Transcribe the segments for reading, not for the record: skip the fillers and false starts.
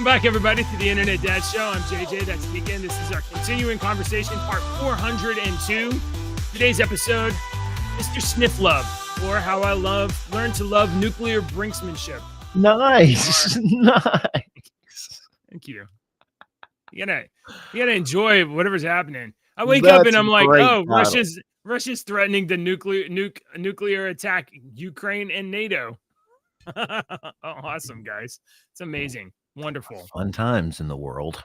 back, everybody, to the Internet Dad Show. I'm JJ. That's Speaking. This is our continuing conversation, part 402. Today's episode, Mr. Snifflove, or how I learn to love nuclear brinksmanship. Nice. Nice. Thank you. You gotta enjoy whatever's happening. I wake up and I'm like, oh, Russia's threatening to nuclear attack Ukraine and NATO. Oh, awesome, guys. It's amazing. Wonderful. Fun times in the world.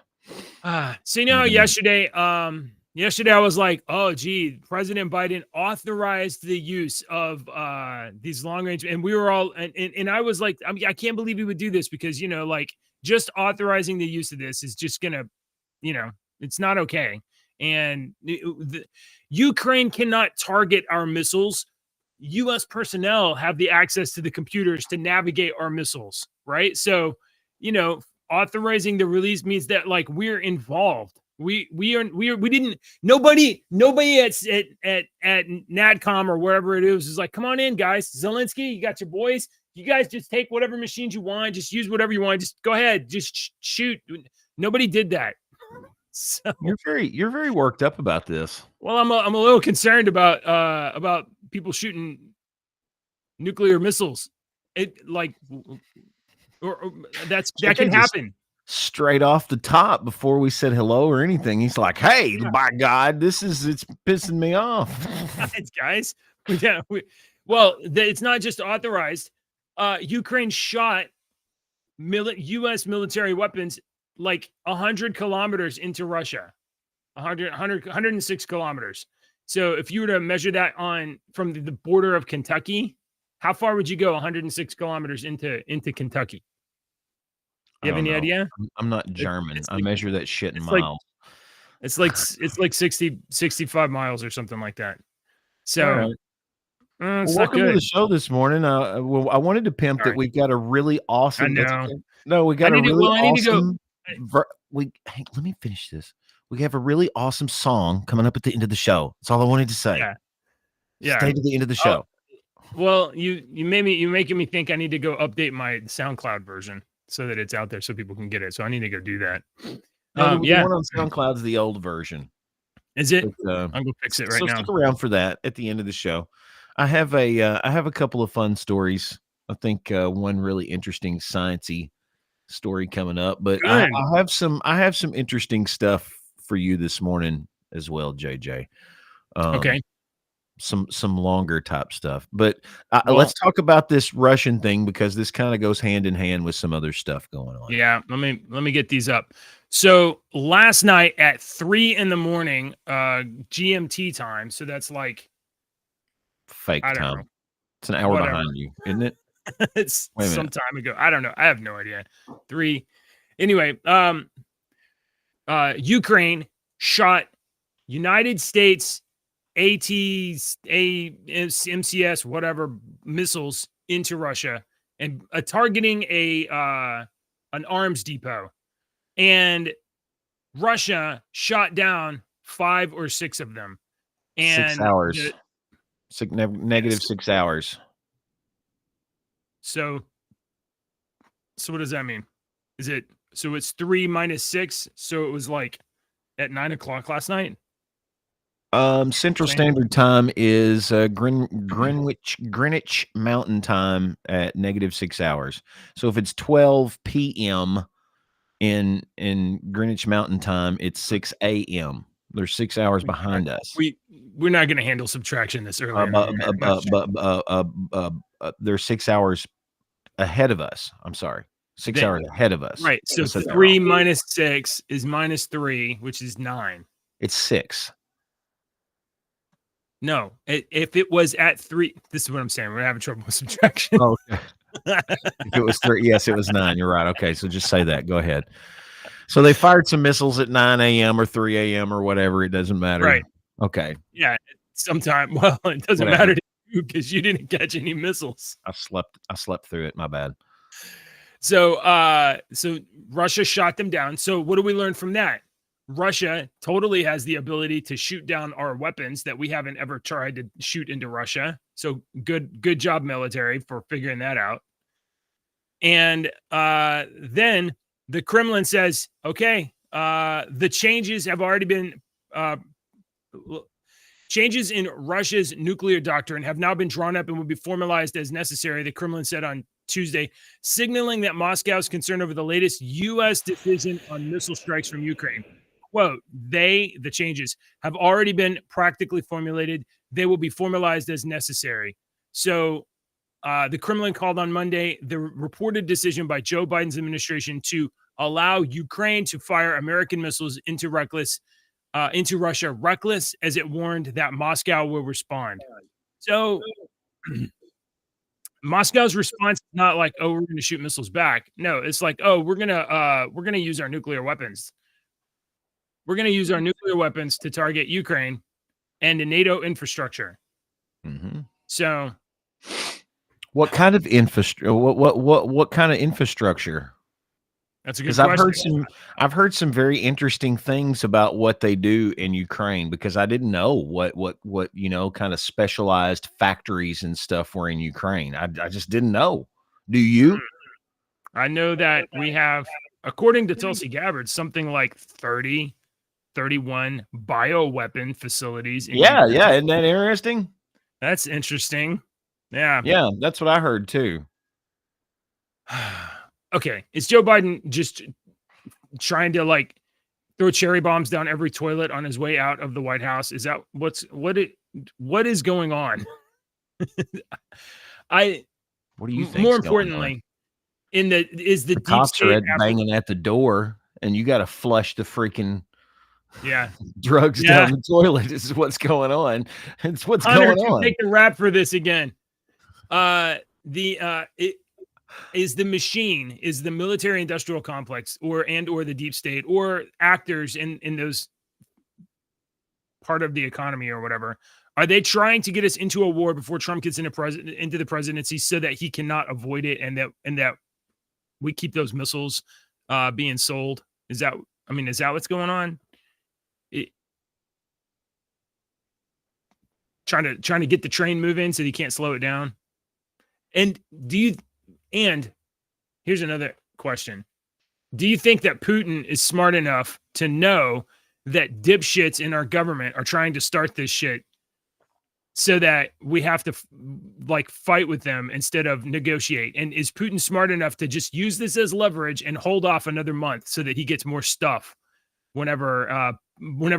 So, yesterday I was like, oh, gee, President Biden authorized the use of these long range. And we were all and I was like, I can't believe he would do this because, just authorizing the use of this is just going to, it's not okay. And Ukraine cannot target our missiles. U.S. personnel have the access to the computers to navigate our missiles, right? So, authorizing the release means that we're involved. Nobody at NADCOM or wherever it is like, come on in, guys. Zelensky, you got your boys. You guys just take whatever machines you want. Just use whatever you want. Just go ahead. Just shoot. Nobody did that. So You're very worked up about this. Well, I'm a little concerned about people shooting nuclear missiles. That can happen. Straight off the top before we said hello or anything. He's like, hey, by God, it's pissing me off. Guys. It's not just authorized. Ukraine shot U.S. military weapons 100 kilometers into Russia, 106 kilometers. So if you were to measure that from the border of Kentucky, how far would you go 106 kilometers into Kentucky? You have any idea? I'm not German. I measure that shit in miles. It's like 65 miles or something like that. So welcome to the show this morning. I wanted to pimp that we've got a really awesome. We got a really awesome. Hey, let me finish this. We have a really awesome song coming up at the end of the show. That's all I wanted to say. Yeah. Stay to the end of the show. Well, you're making me think I need to go update my SoundCloud version so that it's out there so people can get it. So I need to go do that. The one on SoundCloud's the old version. Is it? I'm gonna fix it right now. So stick around for that at the end of the show. I have a couple of fun stories. I think one really interesting sciencey story coming up, but I have some interesting stuff for you this morning as well, JJ. Okay. Some longer type stuff, but let's talk about this Russian thing because this kind of goes hand in hand with some other stuff going on. Yeah, let me get these up. So last night at 3 a.m. GMT time, so that's fake time. It's an hour behind you, isn't it? It's some time ago. I don't know. I have no idea. 3. Anyway, Ukraine shot United States MCS, whatever missiles into Russia and targeting an arms depot. And Russia shot down 5 or 6 of them. And 6 hours. Negative 6 hours. So what does that mean? So it's 3 minus 6. So it was at 9 o'clock last night. Central Standard Time is Greenwich Mountain Time at negative 6 hours. So if it's 12 p.m. in Greenwich Mountain Time, it's 6 a.m. They're 6 hours behind us. We're not going to handle subtraction this early. They're 6 hours ahead of us. I'm sorry. 6 hours ahead of us. Right. So 3 minus 6 is minus 3, which is 9. It's 6. No, if it was at 3, this is what I'm saying. We're having trouble with subtraction. Oh, okay. If it was 3, yes, it was 9. You're right. Okay, so just say that. Go ahead. So they fired some missiles at 9 a.m. or 3 a.m. or whatever. It doesn't matter. Right. Okay. Yeah. Sometime. Well, it doesn't matter to you because you didn't catch any missiles. I slept through it. My bad. So Russia shot them down. So what do we learn from that? Russia totally has the ability to shoot down our weapons that we haven't ever tried to shoot into Russia. So good job, military, for figuring that out. And then the Kremlin says, okay, the changes have already been changes in Russia's nuclear doctrine have now been drawn up and will be formalized as necessary, the Kremlin said on Tuesday, signaling that Moscow's concern over the latest U.S. decision on missile strikes from Ukraine. Quote, the changes have already been practically formulated. They will be formalized as necessary. So the Kremlin called on Monday the reported decision by Joe Biden's administration to allow Ukraine to fire American missiles into Russia, reckless as it warned that Moscow will respond. So Moscow's response is not like, oh, we're going to shoot missiles back. No, it's like, oh, we're going to use our nuclear weapons. We're going to use our nuclear weapons to target Ukraine and the NATO infrastructure. Mm-hmm. So what kind of infrastructure? What kind of infrastructure? That's a good question. I've heard some very interesting things about what they do in Ukraine, because I didn't know what kind of specialized factories and stuff were in Ukraine. I just didn't know. Do you? I know that we have, according to Tulsi Gabbard, something like 30, 31 bioweapon facilities. Yeah. Isn't that interesting? That's interesting. Yeah. Yeah, that's what I heard too. Okay, is Joe Biden just trying to like throw cherry bombs down every toilet on his way out of the White House? Is that what is going on? What do you think? More importantly, is the deep cops state are banging at the door, and you got to flush the freaking drugs down the toilet. This is what's going on. It's what's Hunter, going on. Take the rap for this again. Is the machine, is the military industrial complex or the deep state or actors in those part of the economy or whatever, are they trying to get us into a war before Trump gets into the presidency so that he cannot avoid it, and that we keep those missiles being sold? Is that what's going on? Trying to get the train moving so he can't slow it down. And here's another question. Do you think that Putin is smart enough to know that dipshits in our government are trying to start this shit so that we have to fight with them instead of negotiate? And is Putin smart enough to just use this as leverage and hold off another month so that he gets more stuff whenever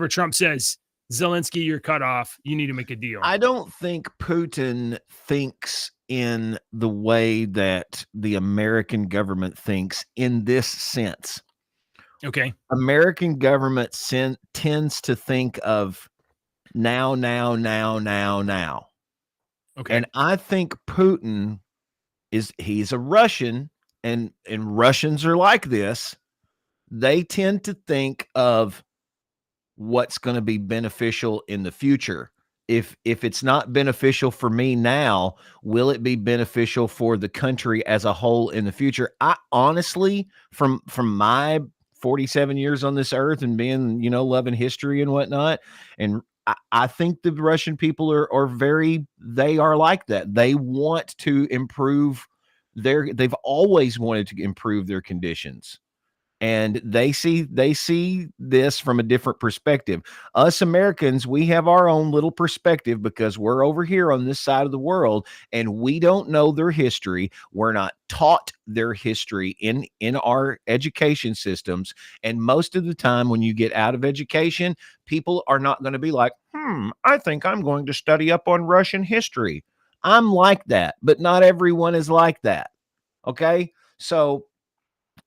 Trump says, Zelensky, you're cut off, you need to make a deal? I don't think Putin thinks in the way that the American government thinks in this sense. Okay. American government tends to think of now. Okay. And I think Putin he's a Russian, and Russians are like this. They tend to think of what's going to be beneficial in the future. If it's not beneficial for me now, will it be beneficial for the country as a whole in the future? I honestly, from my 47 years on this earth and being, loving history and whatnot, and I think the Russian people they are like that. They want to improve they've always wanted to improve their conditions. And they see this from a different perspective. Us Americans, we have our own little perspective because we're over here on this side of the world, and we don't know their history. We're not taught their history in our education systems. And most of the time when you get out of education, people are not going to be like, I think I'm going to study up on Russian history. I'm like that, but not everyone is like that. Okay? So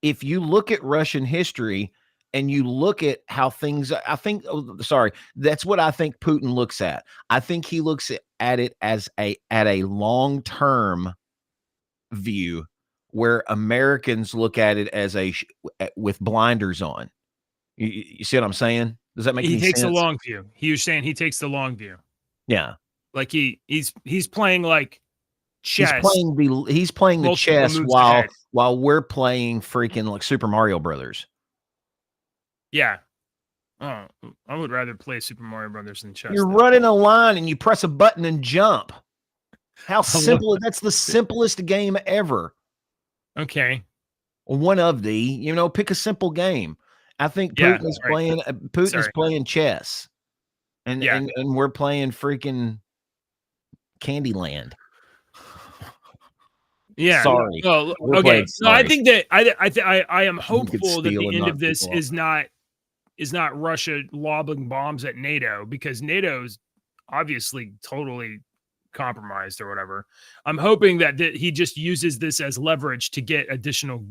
if you look at Russian history and you look at how things, that's what I think Putin looks at. I think he looks at it as at a long-term view, where Americans look at it as with blinders on. You see what I'm saying? Does that make any sense? He takes the long view. He was saying he takes the long view. Yeah. Like he's playing like chess. He's playing the chess while we're playing freaking like Super Mario Brothers. Yeah. Oh, I would rather play Super Mario Brothers than chess. You're running a line and you press a button and jump. How simple! That's the simplest game ever. Okay. One of the, pick a simple game. I think Yeah, right. Putin is Sorry. playing chess, and Yeah. and we're playing freaking Candyland. Yeah. Sorry, No, we're playing okay. No, I sorry. think that I am You could hopeful that steal the and end knock of this people off. is not Russia lobbing bombs at NATO, because NATO's obviously totally compromised or whatever. I'm hoping that he just uses this as leverage to get additional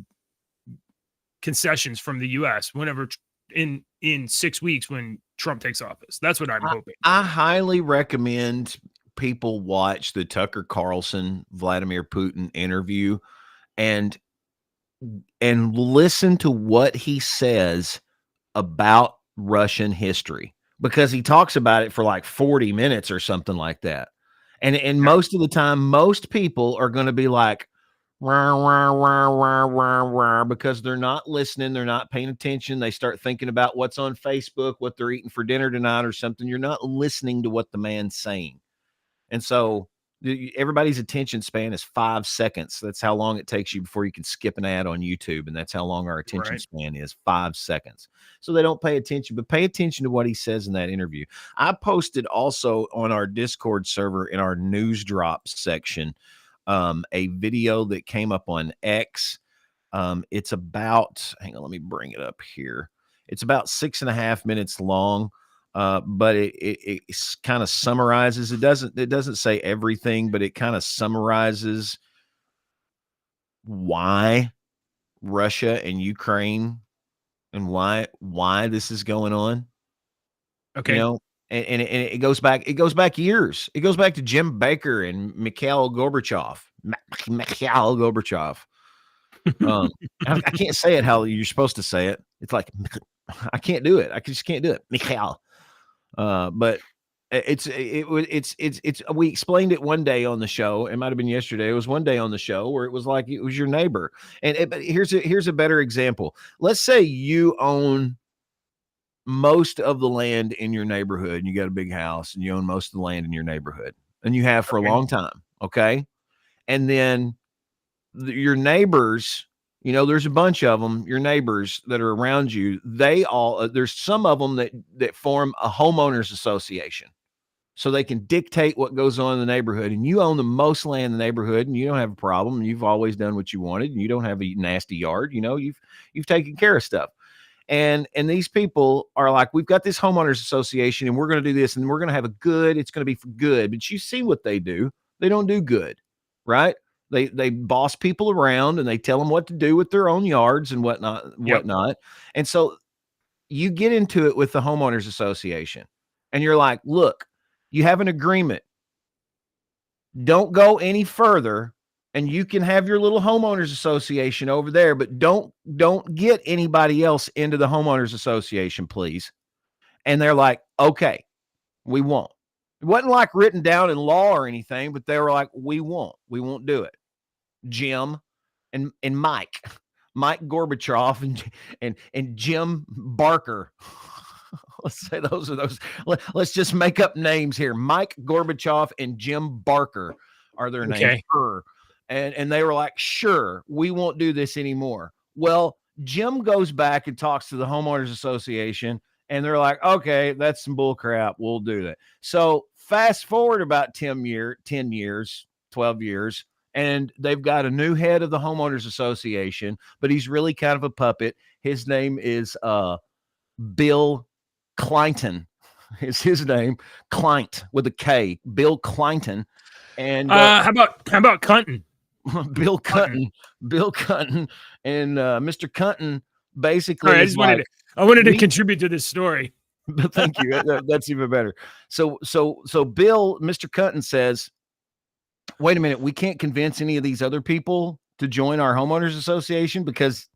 concessions from the US whenever in 6 weeks when Trump takes office. That's what I'm I hoping. I highly recommend people watch the Tucker Carlson Vladimir Putin interview and listen to what he says about Russian history, because he talks about it for like 40 minutes or something like that. And Yeah. most of the time, most people are going to be like, "Wah, wah, wah, wah, wah, wah," because they're not listening, they're not paying attention. They start thinking about what's on Facebook, what they're eating for dinner tonight or something. You're not listening to what the man's saying. And so everybody's attention span is 5 seconds. That's how long it takes you before you can skip an ad on YouTube. And that's how long our attention Right. span is, 5 seconds. So they don't pay attention, but pay attention to what he says in that interview. I posted also on our Discord server in our news drops section a video that came up on X. It's about, hang on, let me bring it up here. It's about 6.5 minutes long, but it kind of summarizes. It doesn't say everything, but it kind of summarizes why Russia and Ukraine and why this is going on. You Okay. know, and it goes back years. It goes back to Jim Baker and Mikhail Gorbachev. Mikhail Gorbachev. Um, I can't say it how you're supposed to say it. It's like I can't do it. I just can't do it. Mikhail. But it's we explained it one day on the show. It might have been yesterday. It was one day on the show where it was like it was your neighbor. But here's a better example. Let's say you own most of the land in your neighborhood and you got a big house and you own most of the land in your neighborhood and you have for a Okay. long time. Okay. And then your neighbors, there's a bunch of them, your neighbors that are around you, they all, there's some of them that form a homeowners association. So they can dictate what goes on in the neighborhood, and you own the most land in the neighborhood and you don't have a problem. And you've always done what you wanted and you don't have a nasty yard. You've taken care of stuff. And these people are like, we've got this homeowners association and we're going to do this and we're going to have it's going to be for good. But you see what they do. They don't do good, right? They boss people around and they tell them what to do with their own yards and Yep. whatnot. And so you get into it with the homeowners association and you're like, look, you have an agreement. Don't go any further, and you can have your little homeowners association over there, but don't get anybody else into the homeowners association, please. And they're like, okay, we won't. It wasn't like written down in law or anything, but they were like, we won't do it. Jim and Mike Gorbachev and Jim Barker. Let's say those are those. Let's just make up names here. Mike Gorbachev and Jim Barker are their names. Okay. And they were like, sure, we won't do this anymore. Well, Jim goes back and talks to the homeowners association, and they're like, okay, that's some bull crap. We'll do that. So fast forward about 10 years, 12 years, and they've got a new head of the homeowners association, but he's really kind of a puppet. His name is Bill Clinton is his name. Clint with a K. Bill Clinton. And How about Cunton? Bill Cutton. Bill Cutton. And Mr. Cutton All basically right, is like, I wanted to contribute to this story. thank you. That's even better. So Bill, Mr. Cutton says, wait a minute, we can't convince any of these other people to join our homeowners association because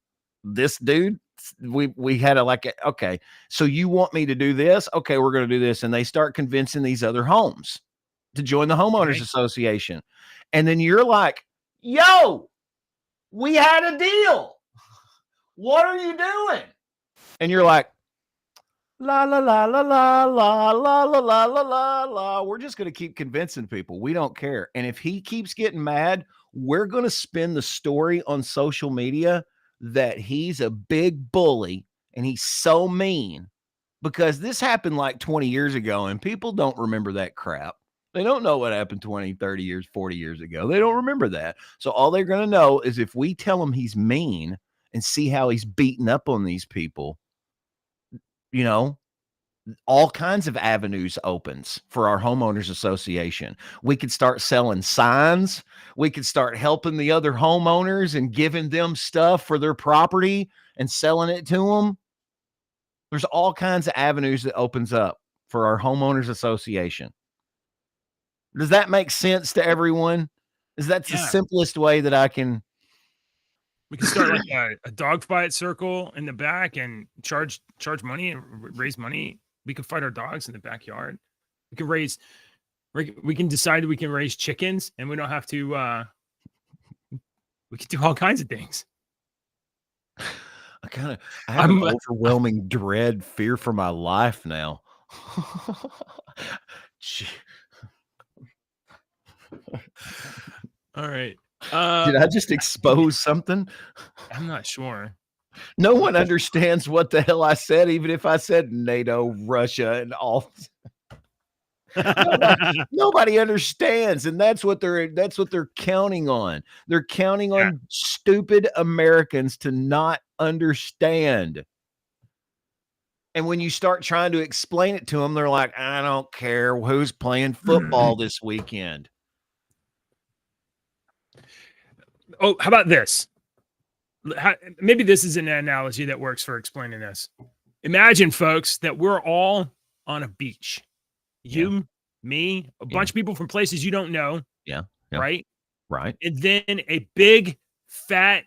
this dude, we had okay, so you want me to do this? Okay, we're going to do this. And they start convincing these other homes to join the homeowners Okay. association. And then you're like, yo, we had a deal. What are you doing? And you're like, la la la la la la la la la la la la. We're just going to keep convincing people. We don't care. And if he keeps getting mad, we're going to spin the story on social media that he's a big bully and he's so mean, because this happened like 20 years ago and people don't remember that crap. They don't know what happened 20, 30 years, 40 years ago. They don't remember that. So all they're going to know is if we tell them he's mean and see how he's beating up on these people, you know, all kinds of avenues opens for our homeowners association. We could start selling signs. We could start helping the other homeowners and giving them stuff for their property and selling it to them. There's all kinds of avenues that opens up for our homeowners association. Does that make sense to everyone? Is that the simplest way that I can? We can start like a dog fight circle in the back and charge money and raise money. We can fight our dogs in the backyard. We can decide we can raise chickens and we don't have to, we can do all kinds of things. I have an overwhelming dread, fear for my life now. All right. Did I just expose something? I'm not sure. No one understands what the hell I said, even if I said NATO, Russia, and all. Nobody understands, and that's what they're counting on. They're counting on stupid Americans to not understand. And when you start trying to explain it to them, they're like, I don't care who's playing football this weekend. Oh, how about this? Maybe this is an analogy that works for explaining this. Imagine, folks, that we're all on a beach. You, me, a bunch of people from places you don't know. Yeah. Right? Right. And then a big, fat,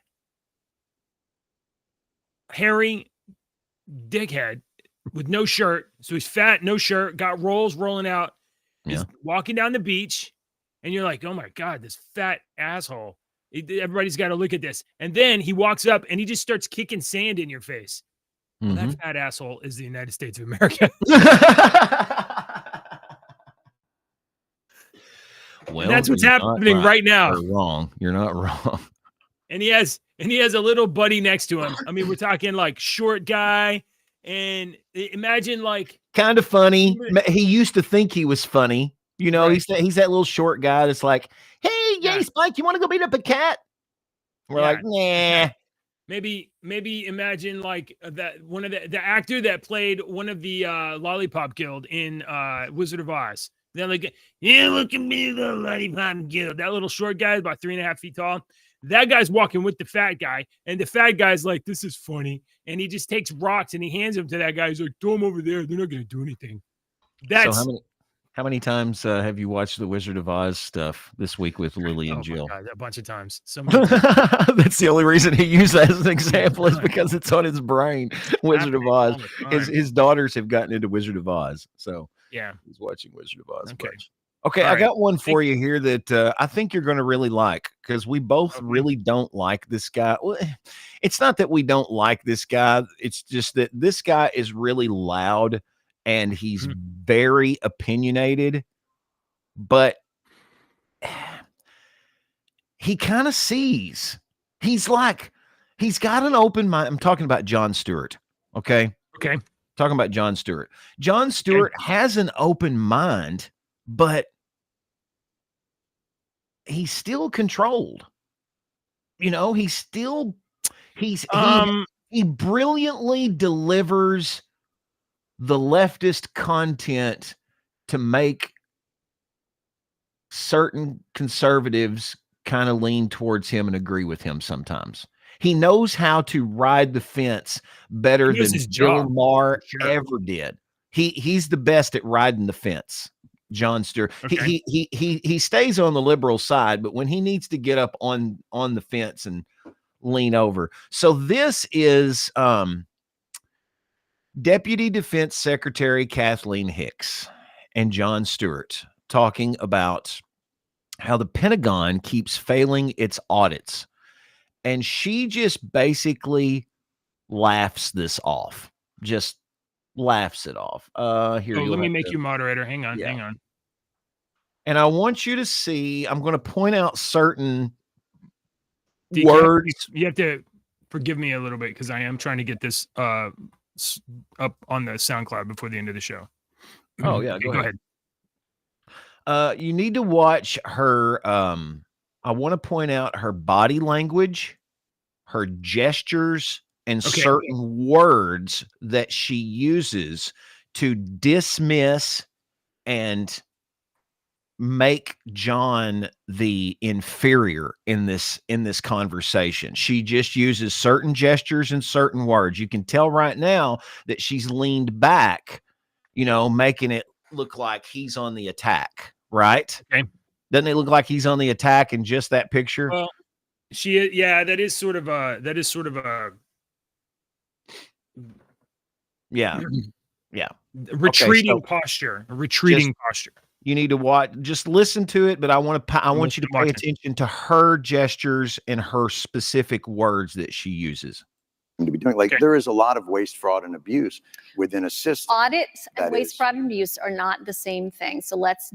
hairy dickhead with no shirt. So he's fat, no shirt, got rolls rolling out. He's walking down the beach. And you're like, oh my God, this fat asshole. Everybody's got to look at this. And then he walks up and he just starts kicking sand in your face. Well, that fat asshole is the United States of America. Well, that's what's happening right now. You're wrong. You're not wrong. And he has a little buddy next to him. I mean, we're talking like short guy. And imagine like kind of funny. He used to think he was funny. You know, he's that little short guy that's like, hey, Spike, you want to go beat up a cat? We're like, nah. Maybe imagine like that one of the actor that played one of the Lollipop Guild in Wizard of Oz. They're like, yeah, look at me, the Lollipop Guild. That little short guy is about 3.5 feet tall. That guy's walking with the fat guy, and the fat guy's like, this is funny. And he just takes rocks and he hands them to that guy. He's like, throw them over there. They're not going to do anything. That's so how many times have you watched the Wizard of Oz stuff this week with Lily and Jill? God, a bunch of times. So many times. That's the only reason he used that as an example is because it's on his brain. Wizard of Oz. His daughters have gotten into Wizard of Oz, so he's watching Wizard of Oz. Okay, I got one for you here that I think you're going to really like because we both really don't like this guy. Well, it's not that we don't like this guy. It's just that this guy is really loud and he's very opinionated, but he kind of sees. He's got an open mind. I'm talking about Jon Stewart. Okay. Talking about Jon Stewart. Jon Stewart has an open mind, but he's still controlled. You know, he brilliantly delivers the leftist content to make certain conservatives kind of lean towards him and agree with him sometimes. He knows how to ride the fence better than Bill Maher ever did. He's the best at riding the fence. Jon Stewart. He stays on the liberal side, but when he needs to get up on the fence and lean over. So this is Deputy Defense Secretary Kathleen Hicks and Jon Stewart talking about how the Pentagon keeps failing its audits. And she just basically laughs this off. Just laughs it off. Here, let me make you moderator. Hang on. And I want you to see, I'm going to point out certain words. You have to forgive me a little bit because I am trying to get this up on the SoundCloud before the end of the show. Oh yeah, Okay, go go ahead. ahead. You need to watch her. I want to point out her body language, her gestures, and Okay. certain words that she uses to dismiss and make John the inferior in this conversation. She just uses certain gestures and certain words. You can tell right now that she's leaned back, making it look like he's on the attack, right? Okay. Doesn't it look like he's on the attack in just that picture? Well, that is sort of a Yeah. Yeah. retreating posture, a retreating posture. You need to watch, just listen to it, but I want you to pay watching. attention to her gestures and her specific words that she uses. To be doing there is a lot of waste, fraud, and abuse within a system. Audits and waste, fraud, and abuse are not the same thing. So let's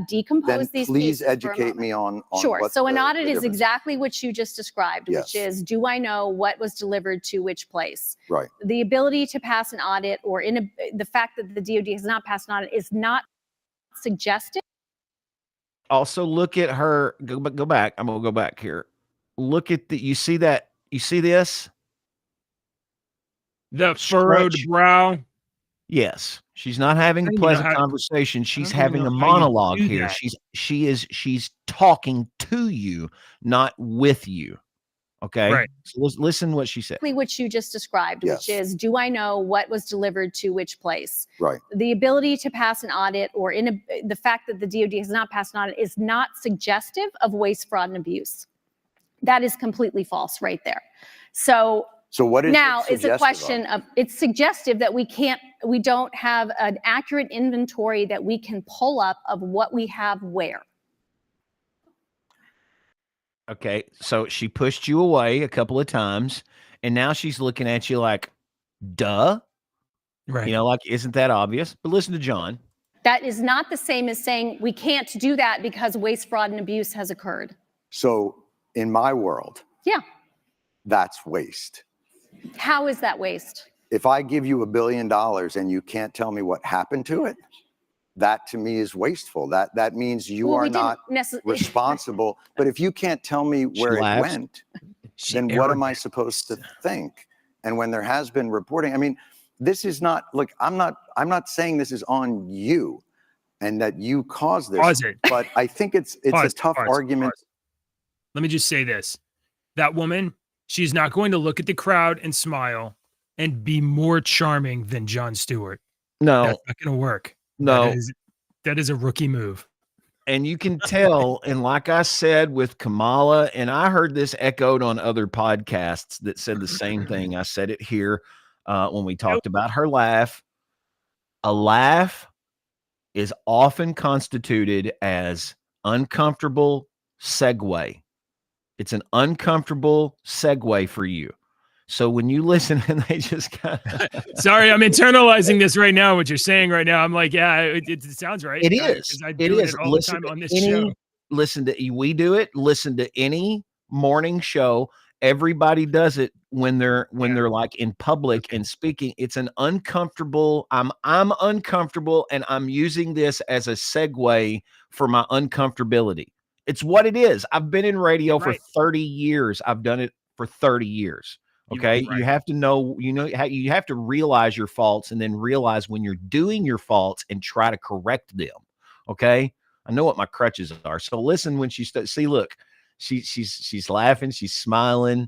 decompose Then these. Please educate me on sure. What so an audit is exactly what you just described, yes. which is, do I know what was delivered to which place? Right. The ability to pass an audit, or the fact that the DoD has not passed an audit, is not suggested. Also, look at her. Go back. I'm gonna go back here. Look at you see that? You see this? The furrowed brow. Yes. She's not having a pleasant conversation. She's having a monologue here. She's talking to you, not with you. Okay. Right. So listen what she said. Which you just described, yes. which is, do I know what was delivered to which place? Right. The ability to pass an audit, or the fact that the DoD has not passed an audit, is not suggestive of waste, fraud, and abuse. That is completely false right there. So what is now it's a question of, it's suggestive that we don't have an accurate inventory that we can pull up of what we have where. Okay, so she pushed you away a couple of times, and now she's looking at you like, duh. Right. Like, isn't that obvious? But listen to John. That is not the same as saying we can't do that because waste, fraud, and abuse has occurred. So in my world, yeah, that's waste. How is that waste? If I give you $1 billion and you can't tell me what happened to it, that to me is wasteful. That means you are not responsible. But if you can't tell me where it went, then what am I supposed to think? And when there has been reporting, I mean, this is not, look, I'm not saying this is on you and that you caused this. Pause it. But I think it's a tough argument. Let me just say this. That woman, she's not going to look at the crowd and smile and be more charming than Jon Stewart. No. That's not going to work. No. That is a rookie move. And you can tell, and like I said with Kamala, and I heard this echoed on other podcasts that said the same thing. I said it here when we talked about her laugh. A laugh is often constituted as uncomfortable segue. It's an uncomfortable segue for you. So when you listen and they just kind of sorry, I'm internalizing this right now. What you're saying right now, I'm like, yeah, it sounds right. It is. I do it all the time on this show. We do it. Listen to any morning show. Everybody does it when they're like in public and speaking. It's an uncomfortable. I'm uncomfortable, and I'm using this as a segue for my uncomfortability. It's what it is. I've been in radio for 30 years. I've done it for 30 years. Okay. You have to know, you have to realize your faults and then realize when you're doing your faults and try to correct them. Okay. I know what my crutches are. So listen, when she see, look, she's laughing. She's smiling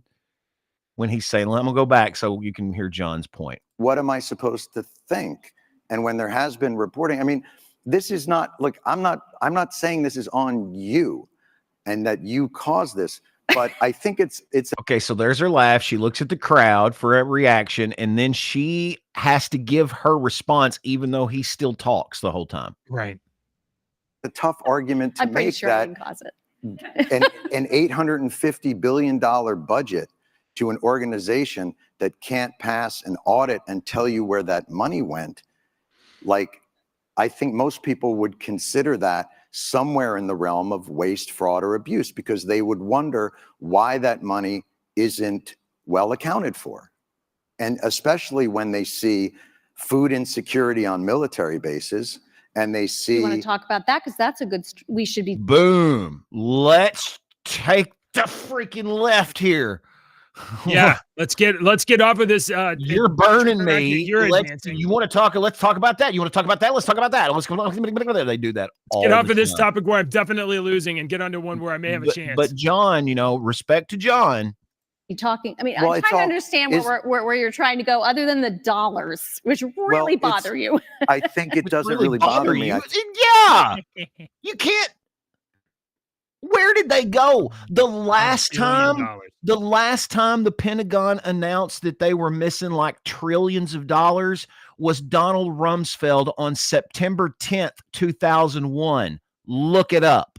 when he's saying, I'm gonna go back so you can hear John's point. What am I supposed to think? And when there has been reporting, I mean, this is not, look, I'm not saying this is on you and that you caused this. But I think it's okay. So there's her laugh. She looks at the crowd for a reaction, and then she has to give her response, even though he still talks the whole time. Right. A tough argument to make sure that I didn't cause it. an $850 billion budget to an organization that can't pass an audit and tell you where that money went. Like, I think most people would consider that somewhere in the realm of waste, fraud, or abuse, because they would wonder why that money isn't well accounted for. And especially when they see food insecurity on military bases and they see. You want to talk about that? Because that's a good, we should be. Boom. Let's take the freaking left here. Yeah, let's get off of this. You're burning me. You're advancing. You want to talk? Let's talk about that. You want to talk about that? Let's talk about that. They do that. Let's get off of this topic where I'm definitely losing and get onto one where I may have a chance. But John, respect to John. You talking? I mean, I'm trying to understand where you're trying to go, other than the dollars, which really bother you. I think it doesn't really bother me. Yeah, you can't. Where did they go? The last time the Pentagon announced that they were missing like trillions of dollars was Donald Rumsfeld on September 10th, 2001. Look it up.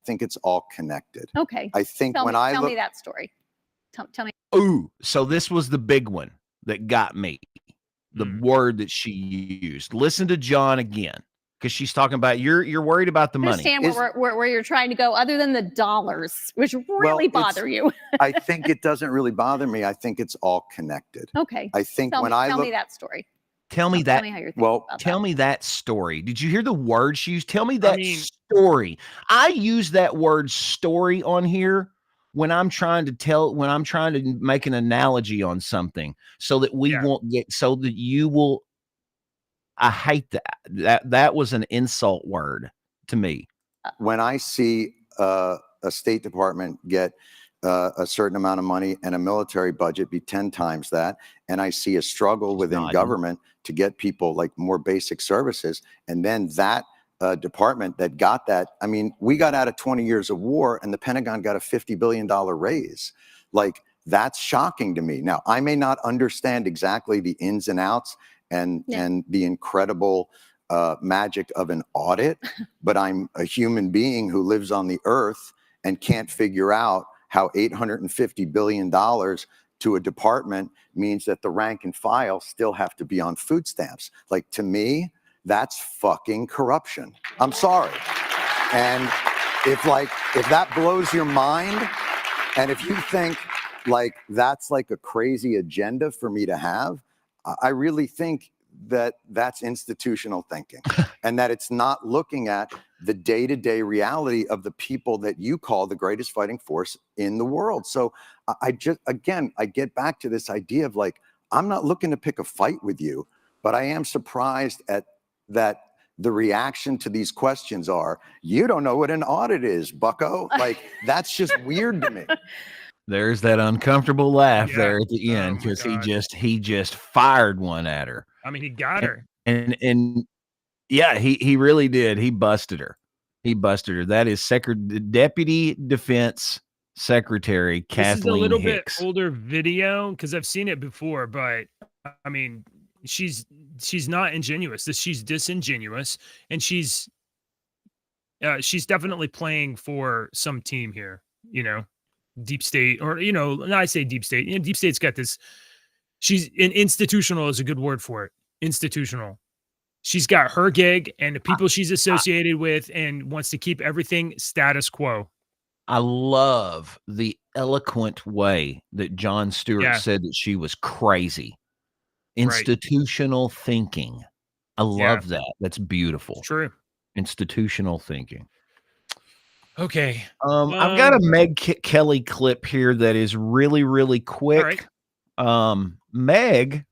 I think it's all connected. Okay. I think tell me that story. Tell me. Ooh, so this was the big one that got me. The word that she used. Listen to John again. Because she's talking about you're worried about the money. I understand where you're trying to go, other than the dollars, which really bother you. I think it doesn't really bother me. I think it's all connected. Okay. I think tell me that story. Tell me that. Tell me how you're thinking about tell me that story. Did you hear the word she used? Tell me that story. I use that word story on here when I'm trying to make an analogy on something so that you will. I hate that. That was an insult word to me. When I see a State Department get a certain amount of money and a military budget be 10 times that, and I see a struggle within government to get people like more basic services, and then that department that got that, I mean, we got out of 20 years of war and the Pentagon got a $50 billion raise. Like, that's shocking to me. Now, I may not understand exactly the ins and outs and the incredible magic of an audit, but I'm a human being who lives on the earth and can't figure out how $850 billion to a department means that the rank and file still have to be on food stamps. Like, to me, that's fucking corruption. I'm sorry. And if that blows your mind, and if you think like that's like a crazy agenda for me to have, I really think that that's institutional thinking and that it's not looking at the day-to-day reality of the people that you call the greatest fighting force in the world. So I get back to this idea of like, I'm not looking to pick a fight with you, but I am surprised at that the reaction to these questions are, you don't know what an audit is, bucko. Like, that's just weird to me. There's that uncomfortable laugh there at the end because he just fired one at her. I mean, he got her. And yeah, he really did. He busted her. That is Deputy Defense Secretary Kathleen Hicks. This is a little bit older video because I've seen it before, but I mean, she's not ingenuous. She's disingenuous, and she's definitely playing for some team here, deep state, or I say deep state. Deep state's got this. She's institutional is a good word for it. Institutional. She's got her gig and the people she's associated with, and wants to keep everything status quo. I love the eloquent way that Jon Stewart said that she was crazy. Institutional thinking. I love that. That's beautiful. It's true. Institutional thinking. Okay. I've got a Meg Kelly clip here that is really, really quick. Meg,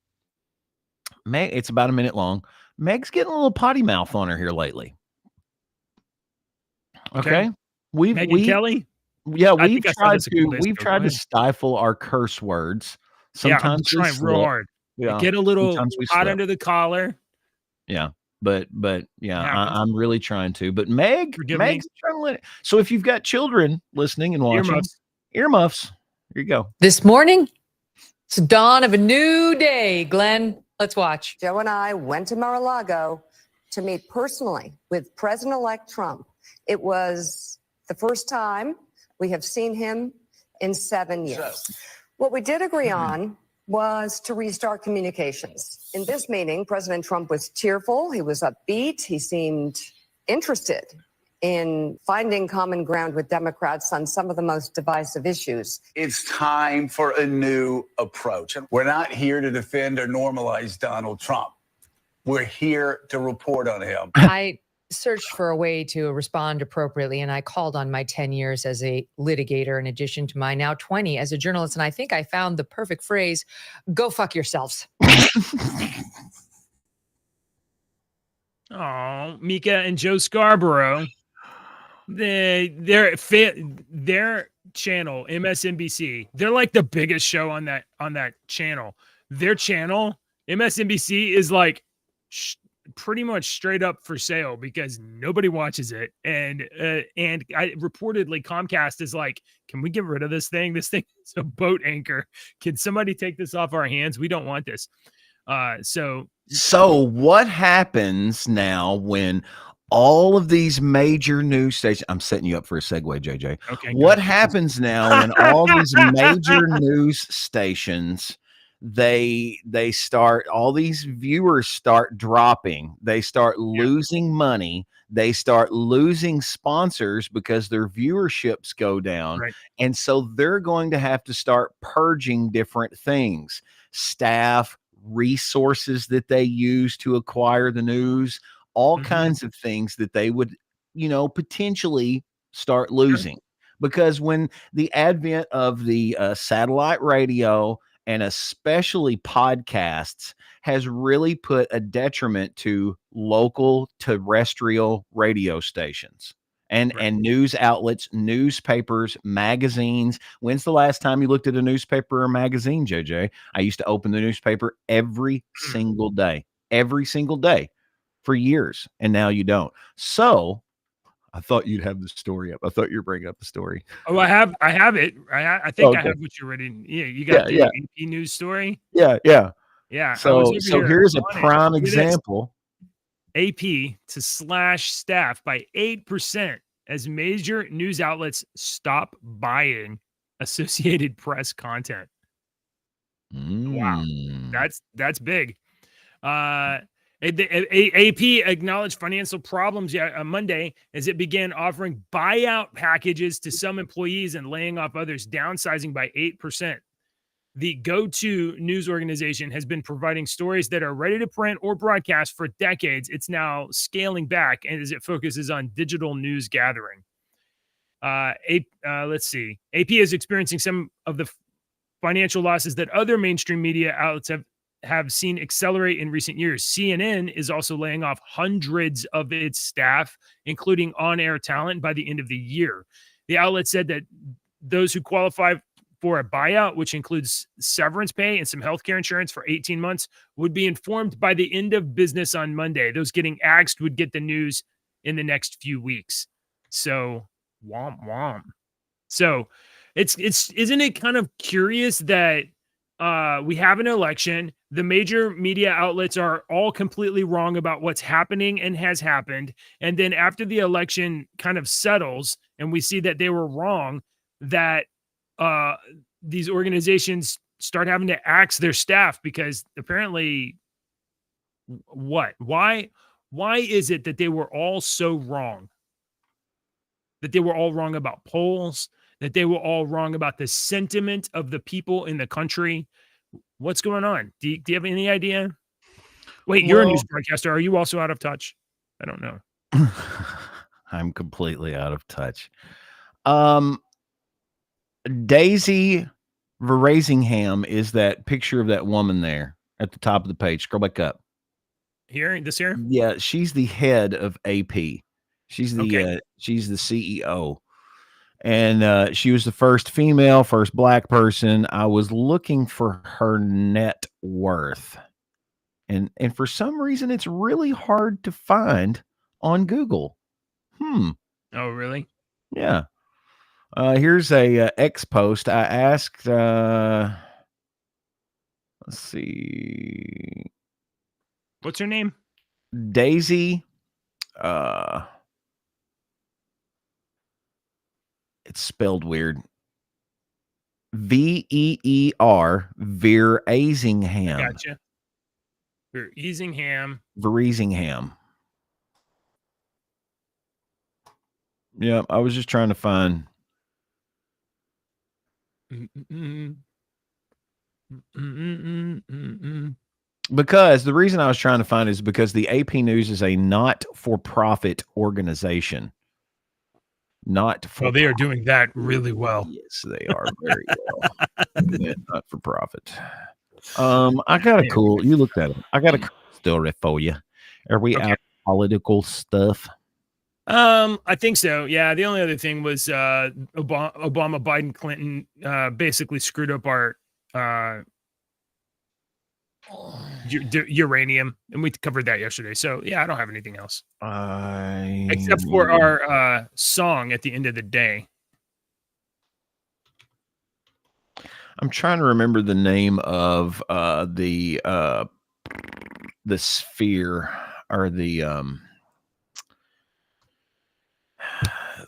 it's about a minute long. Meg's getting a little potty mouth on her here lately. Okay. Megyn Kelly? Yeah, we've tried to stifle our curse words. Sometimes I'm trying real hard. Yeah. Get a little hot under the collar. Yeah. But I'm really trying to. But Meg's trying to let it. So if you've got children listening and watching, earmuffs. Here you go. This morning, it's the dawn of a new day. Glenn, let's watch. Joe and I went to Mar-a-Lago to meet personally with President-elect Trump. It was the first time we have seen him in 7 years. What we did agree on was to restart communications. In this meeting, President Trump was cheerful. He was upbeat. He seemed interested in finding common ground with Democrats on some of the most divisive issues. It's time for a new approach. We're not here to defend or normalize Donald Trump. We're here to report on him. I searched for a way to respond appropriately, and I called on my 10 years as a litigator in addition to my now 20 as a journalist, and I think I found the perfect phrase: go fuck yourselves. Oh, Mika and Joe Scarborough, their channel, MSNBC, they're like the biggest show on that channel. Their channel, MSNBC, is like pretty much straight up for sale because nobody watches it. And I reportedly Comcast is like, can we get rid of this thing? This thing is a boat anchor. Can somebody take this off our hands? We don't want this. So what happens now when all of these major news stations, I'm setting you up for a segue, JJ. Okay. What happens now when all these major news stations, they start, all these viewers start dropping, they start losing money, they start losing sponsors because their viewerships go down. Right. And so they're going to have to start purging different things, staff, resources that they use to acquire the news, all kinds of things that they would, potentially start losing. Because when the advent of the satellite radio and especially podcasts has really put a detriment to local terrestrial radio stations and news outlets, newspapers, magazines. When's the last time you looked at a newspaper or magazine, JJ? I used to open the newspaper every single day for years, and now you don't. So I thought you'd have the story up. I thought you were bringing up the story. Oh, I have it. I think I have what you're ready. Yeah, you got the AP news story. Yeah. So here's a on prime example. AP to slash staff by 8% as major news outlets stop buying Associated Press content. Wow, that's big. AP acknowledged financial problems on Monday as it began offering buyout packages to some employees and laying off others, downsizing by 8%. The go-to news organization has been providing stories that are ready to print or broadcast for decades. It's now scaling back as it focuses on digital news gathering. Let's see. AP is experiencing some of the financial losses that other mainstream media outlets have seen accelerate in recent years. CNN is also laying off hundreds of its staff, including on-air talent, by the end of the year. The outlet said that those who qualify for a buyout, which includes severance pay and some healthcare insurance for 18 months, would be informed by the end of business on Monday. Those getting axed would get the news in the next few weeks. So, womp womp. So, isn't it kind of curious that we have an election? The major media outlets are all completely wrong about what's happening and has happened. And then after the election kind of settles and we see that they were wrong, that these organizations start having to axe their staff because apparently why is it that they were all so wrong? That they were all wrong about polls, that they were all wrong about the sentiment of the people in the country. What's going on? Do you have any idea? Wait, you're a news broadcaster. Are you also out of touch? I don't know. I'm completely out of touch. Daisy Verasingham is that picture of that woman there at the top of the page. Scroll back up. Here? Yeah, she's the head of AP. She's the she's the CEO. And she was the first black person. I was looking for her net worth. And for some reason, it's really hard to find on Google. Oh, really? Yeah. Here's a X post. I asked, let's see. What's her name? Daisy. It's spelled weird. Veer Verasingham. Gotcha. Verasingham. Verasingham. Yeah, I was just trying to find. Because the reason I was trying to find is because the AP News is a not-for-profit organization. Not for Well, they are doing that really well. Yes, they are very well. Yeah, not for profit. I got a cool. You looked at it. I got a cool story for you. Are we out of political stuff? I think so. Yeah. The only other thing was Obama, Biden, Clinton basically screwed up our uranium, and we covered that yesterday. So yeah, I don't have anything else except for our song at the end of the day. I'm trying to remember the name of the sphere, or the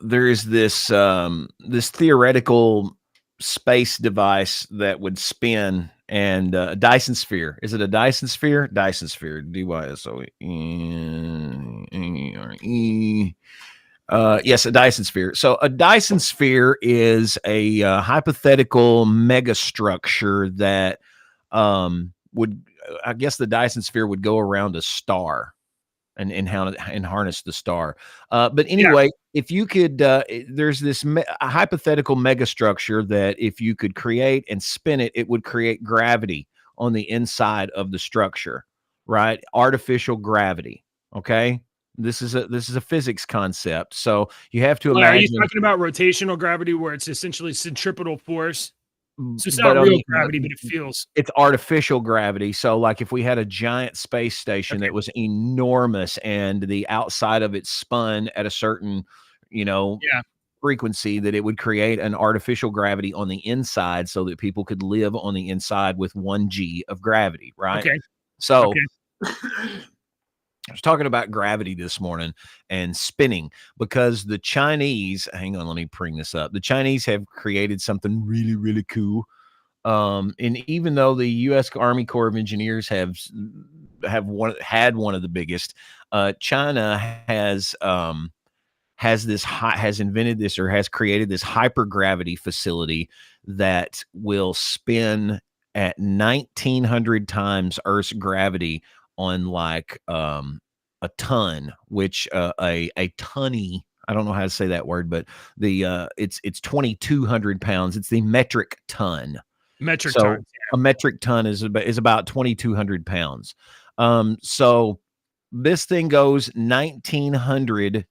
there is this this theoretical space device that would spin, and a Dyson sphere. Is it a Dyson sphere? Dyson sphere. D-Y-S-O-N-E-R-E. Yes, a Dyson sphere. So a Dyson sphere is a hypothetical megastructure that would, I guess the Dyson sphere would go around a star and harness the star. But anyway, if you could, there's this a hypothetical megastructure that if you could create and spin it, it would create gravity on the inside of the structure, right? Artificial gravity. Okay. This is a physics concept. So you have to imagine. Are you talking about rotational gravity, where it's essentially centripetal force? So it's not real gravity, but it feels. It's artificial gravity. So like if we had a giant space station that was enormous and the outside of it spun at a certain, frequency, that it would create an artificial gravity on the inside so that people could live on the inside with 1G of gravity, right? Okay. So I was talking about gravity this morning and spinning, because the Chinese, hang on, let me bring this up. The Chinese have created something really, really cool. And even though the U.S. Army Corps of Engineers had one of the biggest, China has invented this, or has created this hypergravity facility that will spin at 1,900 times Earth's gravity on like a ton, which a tonny, I don't know how to say that word, but the it's 2,200 pounds. It's the metric ton. Metric ton. Yeah. A metric ton is about 2,200 pounds. So this thing goes 1,900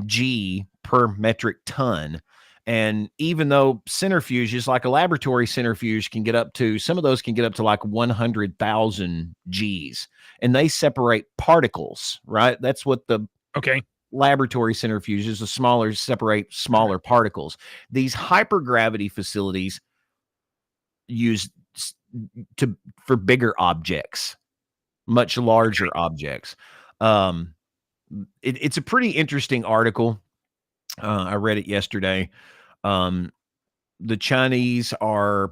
G per metric ton. And even though centrifuges, like a laboratory centrifuge, can get up to, some of those can get up to like 100,000 Gs, and they separate particles, right? That's what the laboratory centrifuges, the smaller, separate smaller particles. These hypergravity facilities used for bigger objects, much larger objects. It's a pretty interesting article. I read it yesterday. The Chinese are,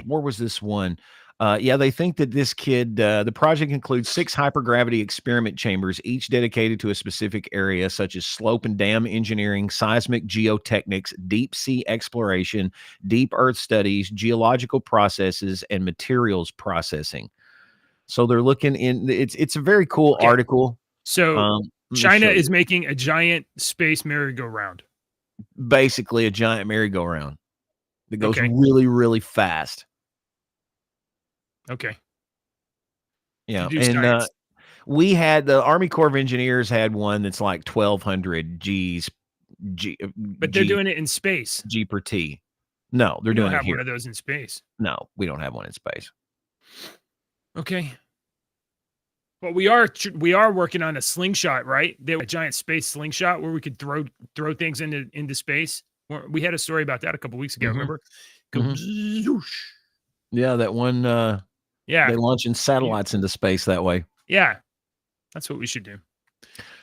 where was this one? They think that this kid, the project includes 6 hypergravity experiment chambers, each dedicated to a specific area, such as slope and dam engineering, seismic geotechnics, deep sea exploration, deep earth studies, geological processes, and materials processing. So they're looking in, it's a very cool article. So China is making a giant space merry-go-round. Basically a giant merry-go-round that goes really, really fast. Okay. Yeah. And we had, the Army Corps of Engineers had one that's like 1,200 Gs. But they're doing it in space. G per T. No, they're doing it here. We don't have one of those in space. No, we don't have one in space. Okay. But we are working on a slingshot, right? A giant space slingshot where we could throw things into space. We had a story about that a couple weeks ago. Remember? Yeah, that one. They launching satellites into space that way. Yeah, that's what we should do.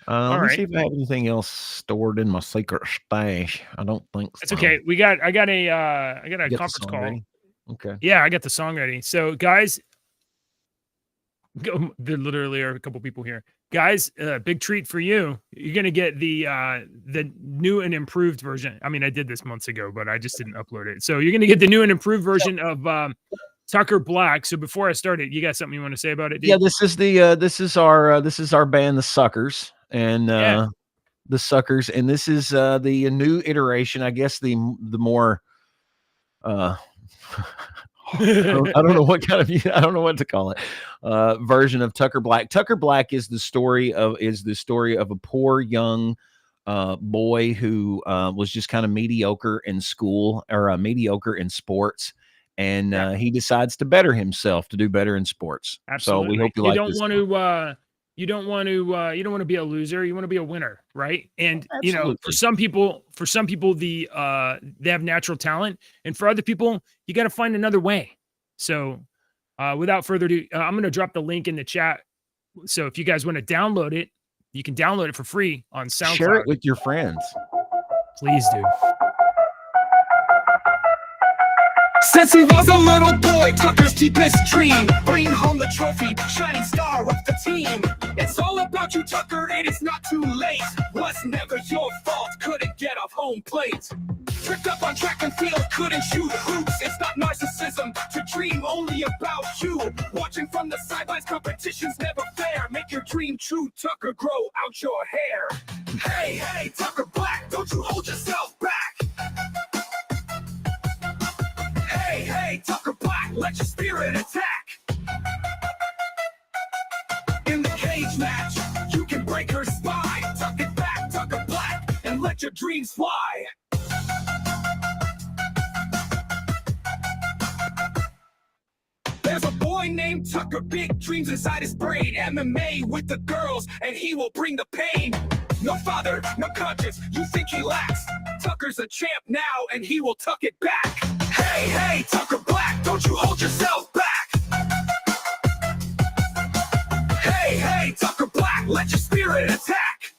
Let me see if I have anything else stored in my secret stash. I don't think so. It's okay. I got a conference call. Ready? Okay. Yeah, I got the song ready. So, guys, There literally are a couple people here, guys. Big treat for you. You're gonna get the new and improved version. I mean, I did this months ago, but I just didn't upload it. So you're gonna get the new and improved version of Tucker Black. So before I started, you got something you want to say about it, dude? Yeah, this is our band, the Suckers, and the Suckers, and this is the new iteration. I guess the more I don't know what to call it. Version of Tucker Black. Tucker Black is the story of a poor young boy who was just kind of mediocre in school or mediocre in sports, and he decides to better himself to do better in sports. Absolutely. So we hope you like this. You don't want to be a loser. You want to be a winner, right? And Absolutely. for some people, they have natural talent, and for other people, you got to find another way. So, without further ado, I'm going to drop the link in the chat. So if you guys want to download it, you can download it for free on SoundCloud. Share it with your friends. Please do. Since he was a little boy, Tucker's deepest dream, bring home the trophy, shining star of the team. It's all about you, Tucker, it is not too late. Was never your fault, couldn't get off home plate. Tripped up on track and field, couldn't shoot hoops. It's not narcissism to dream only about you. Watching from the sidelines, competition's never fair. Make your dream true, Tucker, grow out your hair. Hey, hey, Tucker Black, don't you hold yourself back. Hey, hey, Tucker Black, let your spirit attack. In the cage match, you can break her spine. Tuck it back, Tucker Black, and let your dreams fly. There's a boy named Tucker, big dreams inside his brain. MMA with the girls, and he will bring the pain. No father, no conscience, you think he lacks. Tucker's a champ now, and he will tuck it back. Hey, hey, Tucker Black, don't you hold yourself back. Hey, hey, Tucker Black, let your spirit attack.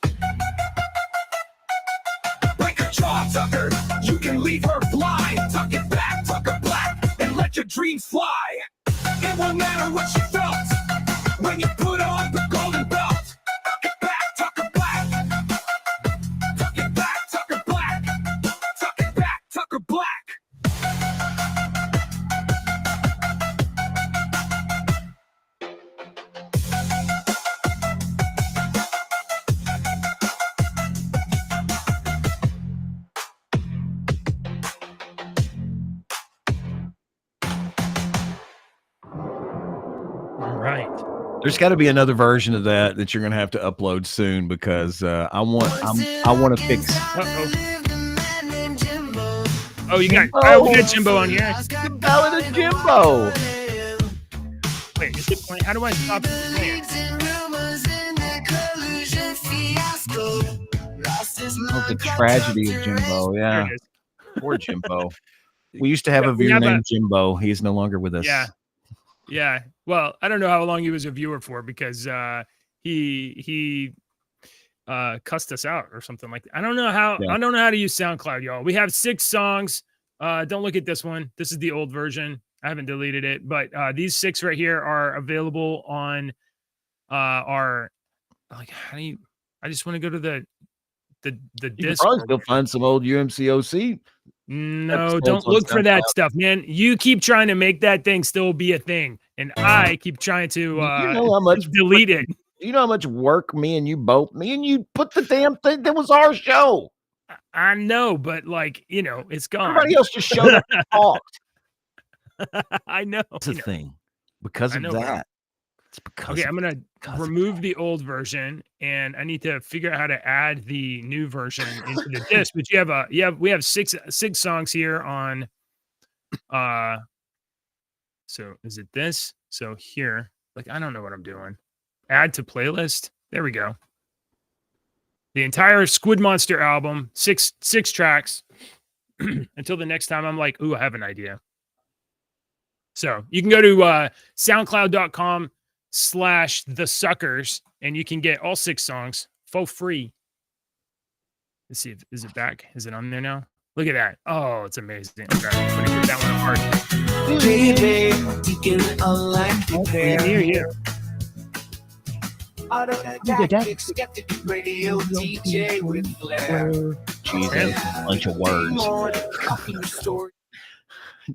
Break her jaw, Tucker, you can leave her blind. Tuck it back, Tucker Black, and let your dreams fly. It won't matter what you felt when you put on the golden belt. Tuck it back, Tucker Black. Tuck it back, Tucker Black. Tuck it back, Tucker Black. All right. There's got to be another version of that you're going to have to upload soon because I want to fix. Oh, you got we got Jimbo on here. The Ballad of Jimbo. Wait, is it playing? How do I stop it playing? Oh, the tragedy of Jimbo. Yeah, There it is. poor Jimbo. We used to have a viewer named Jimbo. He is no longer with us. Yeah. Well, I don't know how long he was a viewer for because he cussed us out or something like that. I don't know how to use SoundCloud, y'all. We have 6 songs. Don't look at this one. This is the old version. I haven't deleted it, but these 6 right here are available on our I just want to go to the You can disc. probably still find some old UMCOC. No, don't look for that stuff, man. You keep trying to make that thing still be a thing, and I keep trying to you know how much delete it. You know how much work me and you put the damn thing that was our show. I know, but it's gone. Everybody else just showed up and talked. I know. It's a thing because of that. It's because I'm gonna remove the old version, and I need to figure out how to add the new version into the disc. But we have six songs here on. So is it this? So here, I don't know what I'm doing. Add to playlist. There we go. The entire Squid Monster album, six tracks. Until the next time, I'm like, ooh, I have an idea. So you can go to soundcloud.com/thesuckers and you can get all 6 songs for free. Let's see, is it back? Is it on there now? Look at that. Oh, it's amazing. Okay, I'm gonna get that one apart. Baby, you can Here. Autodidactic, skeptic, radio DJ with flair. Jesus, a bunch of words.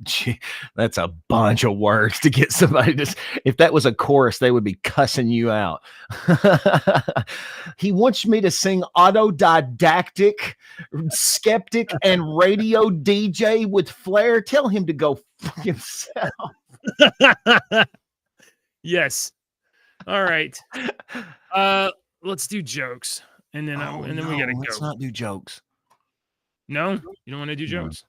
Gee, that's a bunch of words to get somebody to. If that was a chorus, they would be cussing you out. He wants me to sing autodidactic, skeptic, and radio DJ with flair. Tell him to go fuck himself. Yes. All right. Let's do jokes, and then we gotta go. Let's not do jokes. No, you don't want to do No. jokes.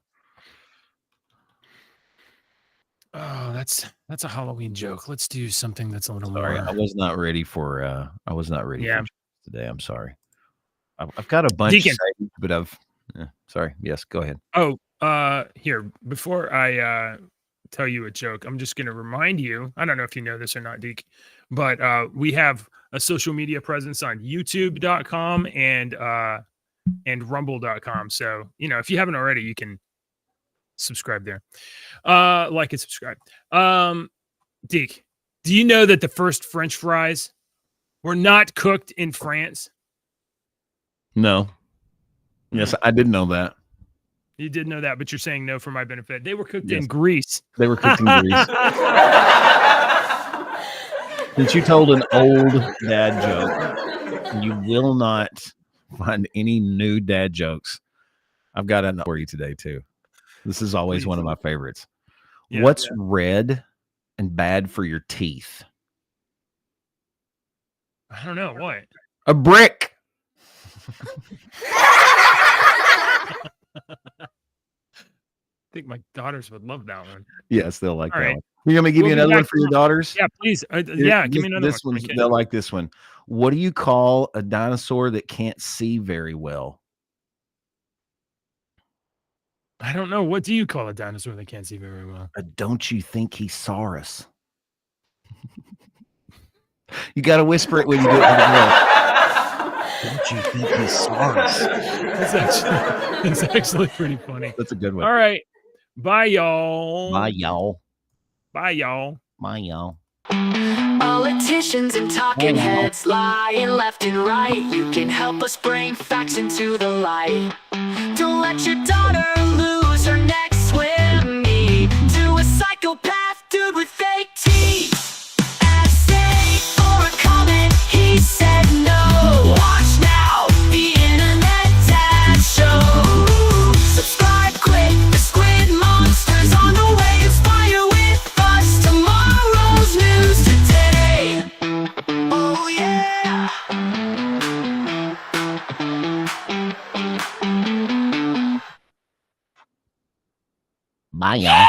Oh, that's a Halloween joke. Let's do something that's a little Sorry, more. I was not ready for. Yeah. For jokes today. I'm sorry. I've got a bunch Deacon. saved, but sorry. Yes, go ahead. Oh, here, before I tell you a joke, I'm just gonna remind you. I don't know if you know this or not, Deke, but we have a social media presence on YouTube.com and Rumble.com. So if you haven't already, you can subscribe there. Like and subscribe. Deke, do you know that the first French fries were not cooked in France? No. Yes, I did know that. You did know that, but you're saying no for my benefit. They were cooked Yes. in Greece. They were cooked in Greece. Since you told an old dad joke, you will not find any new dad jokes. I've got enough for you today, too. This is always one of my favorites. Yeah. What's red and bad for your teeth? I don't know. What? A brick. I think my daughters would love that one. Yes, they'll like All that right. one. You want me to give We'll you be another one back for your daughters? Yeah, please. Here, Give me another this one. one. They'll like this one. What do you call a dinosaur that can't see very well? I don't know. What do you call a dinosaur that can't see very well? Don't you think he saw us? You got to whisper it when you do it. Don't you think he saw us? It's actually pretty funny. That's a good one. All right. Bye, y'all. Bye, y'all. Bye, y'all. Bye, y'all. Politicians and talking heads lying left and right. You can help us bring facts into the light. Don't let your daughter lose her next swim meet to a psychopath dude with fake teeth. Essay for a comment, he said no. Watch now, the internet dad show. Subscribe quick, the squid monster's on the way. Inspire with us tomorrow's news today. Oh yeah. Bye, y'all.